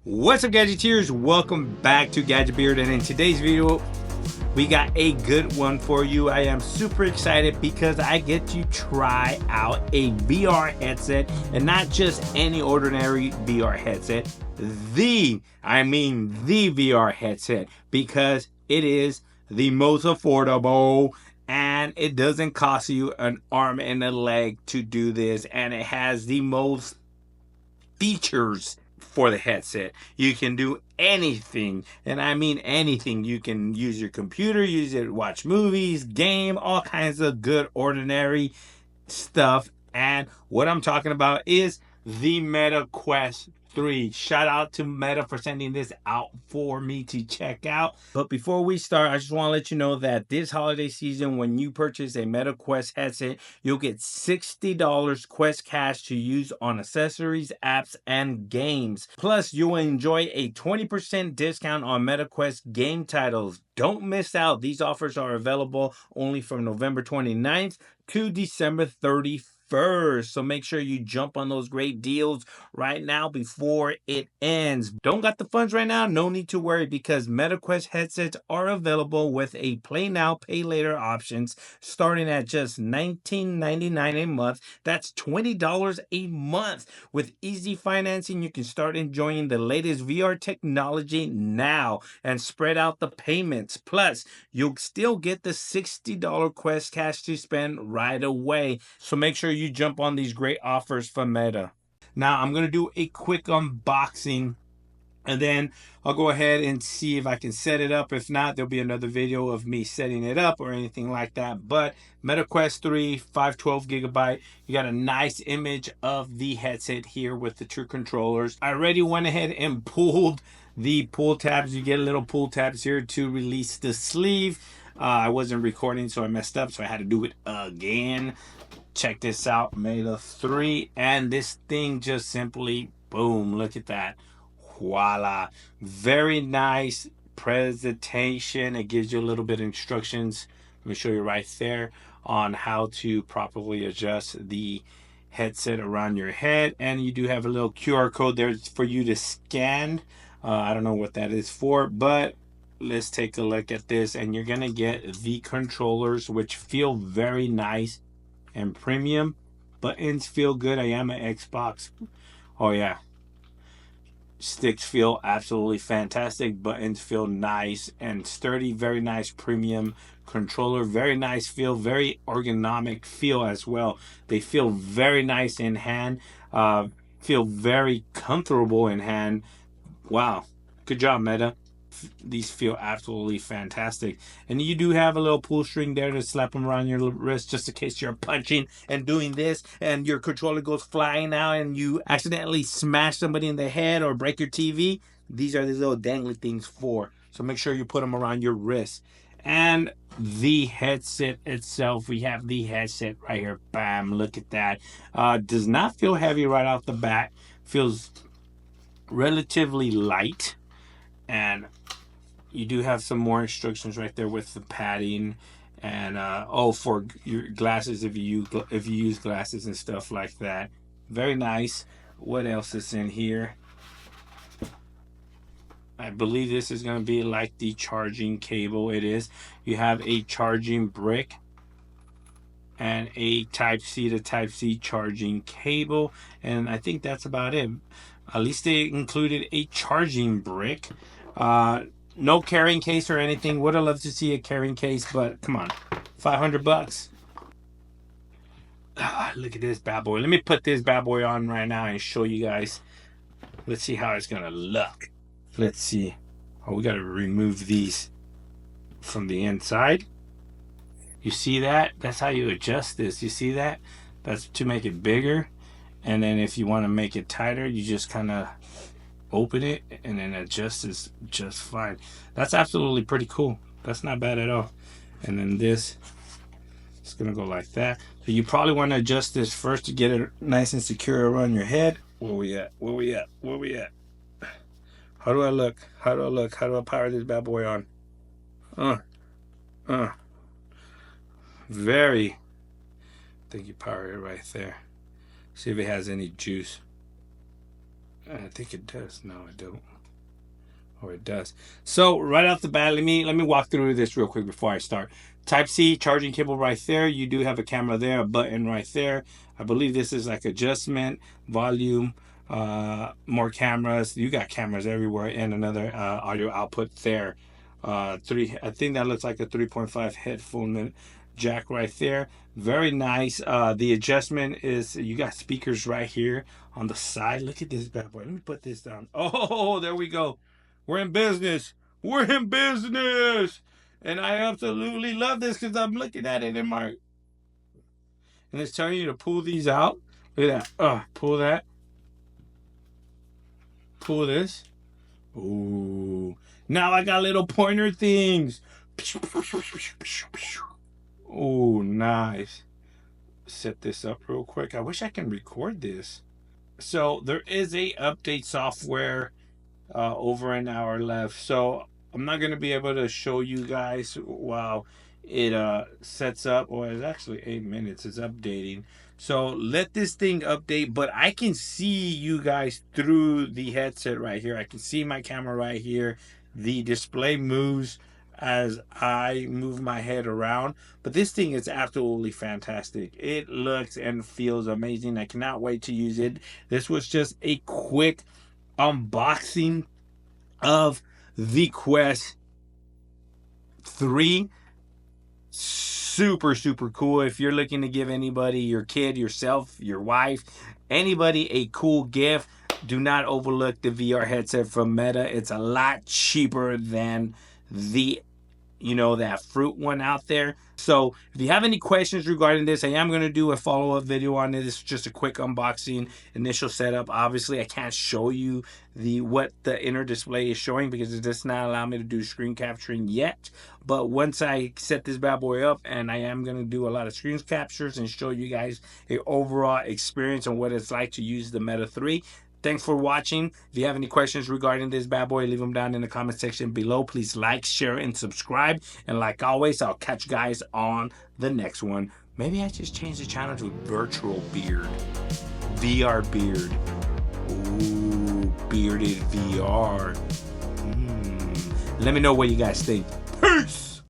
What's up, Gadgeteers? Welcome back to Gadget Beard, and in today's video we got a good one for you. I am super excited because I get to try out a VR headset, and not just any ordinary VR headset, the VR headset, because it is the most affordable and it doesn't cost you an arm and a leg to do this, and it has the most features for the headset. You can do anything, and I mean anything. You can use your computer, use it to watch movies, game, all kinds of good ordinary stuff. And what I'm talking about is the Meta Quest 3. Shout out to Meta for sending this out for me to check out. But before we start, I just want to let you know that this holiday season, when you purchase a Meta Quest headset, you'll get $60 Quest Cash to use on accessories, apps, and games. Plus, you'll enjoy a 20% discount on Meta Quest game titles. Don't miss out. These offers are available only from November 29th to December 31st. So make sure you jump on those great deals right now before it ends. Don't got the funds right now? No need to worry, because MetaQuest headsets are available with a play now, pay later options starting at just $19.99 a month. That's $20 a month. With easy financing, you can start enjoying the latest VR technology now and spread out the payments. Plus, you'll still get the $60 Quest Cash to spend right away. So make sure you jump on these great offers from Meta. Now I'm going to do a quick unboxing, and then I'll go ahead and see if I can set it up. If not, there'll be another video of me setting it up or anything like that. But Meta Quest 3, 512 gigabyte. You got a nice image of the headset here with the true controllers. I already went ahead and pulled the pull tabs. You get little pull tabs here to release the sleeve. I wasn't recording, so I messed up, so I had to do it again. Check this out, Meta 3, and this thing just simply, boom, look at that. Voila. Very nice presentation. It gives you a little bit of instructions. Let me show you right there on how to properly adjust the headset around your head. And you do have a little QR code there for you to scan. I don't know what that is for, but let's take a look at this. And you're going to get the controllers, which feel very nice and premium. Buttons feel good. I am an Xbox. Oh yeah. Sticks feel absolutely fantastic. Buttons feel nice and sturdy. Very nice premium controller. Very nice feel. Very ergonomic feel as well. They feel very nice in hand. Feel very comfortable in hand. Wow. Good job, Meta. These feel absolutely fantastic. And you do have a little pull string there to slap them around your wrist, just in case you're punching and doing this and your controller goes flying out and you accidentally smash somebody in the head or break your TV. These are these little dangly things for. So make sure you put them around your wrist. And the headset itself, we have the headset right here. Bam, look at that. Does not feel heavy right off the bat. Feels relatively light. And you do have some more instructions right there with the padding, and for your glasses if you use glasses and stuff like that. Very nice. What else is in here? I believe this is going to be like the charging cable. It is. You have a charging brick and a Type-C to Type-C charging cable, and I think that's about it. At least they included a charging brick. No carrying case or anything. Would have loved to see a carrying case, but come on, $500. Look at this bad boy. Let me put this bad boy on right now and show you guys. Let's see how it's gonna look. Let's see. Oh, we gotta remove these from the inside. You see that? That's how you adjust this. You see that? That's to make it bigger. And then if you want to make it tighter, you just kind of open it and then adjust is just fine. That's absolutely pretty cool. That's not bad at all. And then this is gonna go like that. So you probably want to adjust this first to get it nice and secure around your head. Where we at? Where we at? Where we at? How do I look? How do I look? How do I power this bad boy on? Very. I think you power it right there. See if it has any juice. I think it does. No, I don't. Oh, it does. So right off the bat, let me walk through this real quick before I start. Type C charging cable right there. You do have a camera there, a button right there. I believe this is like adjustment, volume, more cameras. You got cameras everywhere, and another audio output there. I think that looks like a 3.5 headphone jack right there. Very nice. The adjustment is, you got speakers right here on the side. Look at this bad boy. Let me put this down. Oh, there we go. We're in business. We're in business. And I absolutely love this because I'm looking at it in my... And it's telling you to pull these out. Look at that. Pull that. Pull this. Ooh. Now I got little pointer things. Oh, nice. Set this up real quick. I wish I can record this. So there is a update software over an hour left, so I'm not going to be able to show you guys while it sets up. Or it's actually 8 minutes. It's updating, so let this thing update. But I can see you guys through the headset right here. I can see my camera right here. The display moves as I move my head around, but this thing is absolutely fantastic. It looks and feels amazing. I cannot wait to use it. This was just a quick unboxing of the Quest 3. Super cool. If you're looking to give anybody, your kid, yourself, your wife, anybody, a cool gift, do not overlook the VR headset from Meta. It's a lot cheaper than the that fruit one out there. So if you have any questions regarding this, I am going to do a follow-up video on it. It's just a quick unboxing, initial setup. Obviously I can't show you what the inner display is showing because it does not allow me to do screen capturing yet. But once I set this bad boy up, and I am going to do a lot of screen captures and show you guys an overall experience on what it's like to use the Meta 3. Thanks for watching. If you have any questions regarding this bad boy, leave them down in the comment section below. Please like, share, and subscribe. And like always, I'll catch you guys on the next one. Maybe I just changed the channel to Virtual Beard. VR Beard. Ooh, bearded VR. Let me know what you guys think.